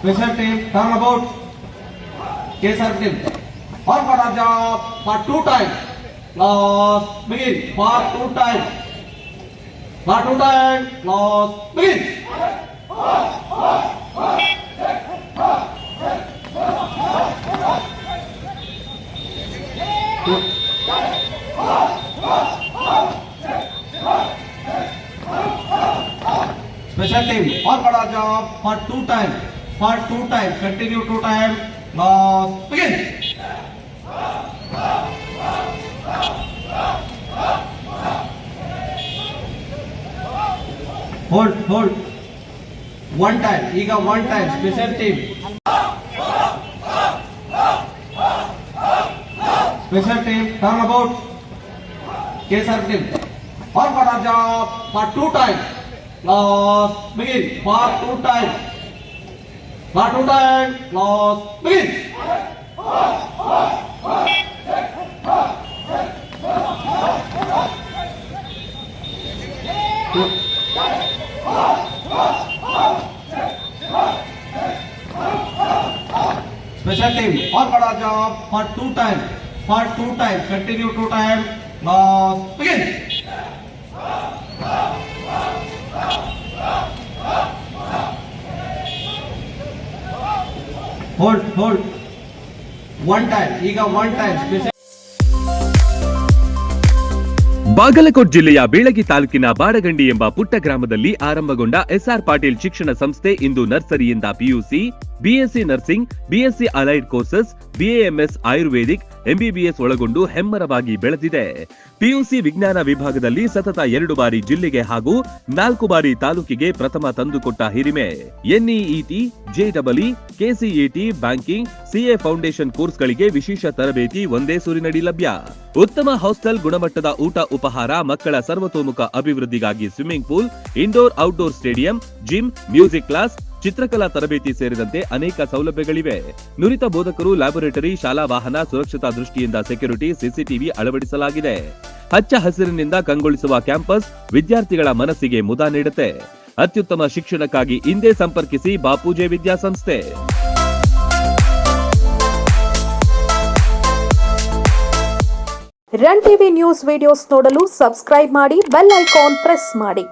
Special team, turn about. KSR team. On for our job for 2 times. Class begin. For 2 times. For 2 times. Class begin. Special team, on for our job for 2 times. For 2 times. Continue 2 times. Class begin. Hold. 1 time. Ega 1 time. Special team. Special team, turn about. KSR team. On for our job for 2 times. Class begin. For 2 times. For 2 times. Class begin. Special team, on for our job for 2 times. For 2 times. Continue 2 times. Class begin. Hold. 1 time. Ega 1 time. Special. Bagalkot ಜಿಲ್ಲೆಯ ಬೀಳಗಿ ತಾಲೂಕಿನ ಬಾಡಗಂಡಿ ಎಂಬ ಪುಟ್ಟ ಗ್ರಾಮದಲ್ಲಿ ಆರಂಭಗೊಂಡ S R Patil ಶಿಕ್ಷಣ ಸಂಸ್ಥೆ ಇಂದು ನರ್ಸರಿಯಿಂದ PUC, BSc nursing, BSc allied courses, BAMS Ayurvedic, MBBS ಒಳಗೊಂಡು ಹೆಮ್ಮರವಾಗಿ ಬೆಳೆದಿದೆ. ಪಿಯುಸಿ ವಿಜ್ಞಾನ ವಿಭಾಗದಲ್ಲಿ ಸತತ 2 ಬಾರಿ ಜಿಲ್ಲೆಗೆ ಹಾಗೂ 4 ಬಾರಿ ತಾಲೂಕಿಗೆ ಪ್ರಥಮ ತಂದುಕೊಟ್ಟ ಹಿರಿಮೆ. NEET, JEE, KCET, banking, CA foundation ಕೋರ್ಸ್ಗಳಿಗೆ ವಿಶೇಷ ತರಬೇತಿ ಒಂದೇ ಸೂರಿನಡಿ ಲಭ್ಯ. ಉತ್ತಮ ಹಾಸ್ಟೆಲ್, ಗುಣಮಟ್ಟದ ಊಟ ಉಪಹಾರ, ಮಕ್ಕಳ ಸರ್ವತೋಮುಖ ಅಭಿವೃದ್ಧಿಗಾಗಿ swimming pool, indoor outdoor stadium, gym, music class, ಚಿತ್ರಕಲಾ ತರಬೇತಿ ಸೇರಿದಂತೆ ಅನೇಕ ಸೌಲಭ್ಯಗಳಿವೆ. ನುರಿತ ಬೋಧಕರು, ಲ್ಯಾಬೊರೇಟರಿ, ಶಾಲಾ ವಾಹನ, ಸುರಕ್ಷತಾ ದೃಷ್ಟಿಯಿಂದ ಸೆಕ್ಯೂರಿಟಿ, ಸಿಸಿಟಿವಿ ಅಳವಡಿಸಲಾಗಿದೆ. ಹಚ್ಚ ಹಸಿರಿನಿಂದ ಕಂಗೊಳಿಸುವ ಕ್ಯಾಂಪಸ್ ವಿದ್ಯಾರ್ಥಿಗಳ ಮನಸ್ಸಿಗೆ ಮುದ ನೀಡುತ್ತೆ. ಅತ್ಯುತ್ತಮ ಶಿಕ್ಷಣಕ್ಕಾಗಿ ಇಂದೇ ಸಂಪರ್ಕಿಸಿ ಬಾಪೂಜೆ ವಿದ್ಯಾಸಂಸ್ಥೆ. ರನ್ ಟಿವಿ ನ್ಯೂಸ್ ವಿಡಿಯೋಸ್ ನೋಡಲು ಸಬ್ಸ್ಕ್ರೈಬ್ ಮಾಡಿ, ಬೆಲ್ ಐಕಾನ್ ಪ್ರೆಸ್ ಮಾಡಿ.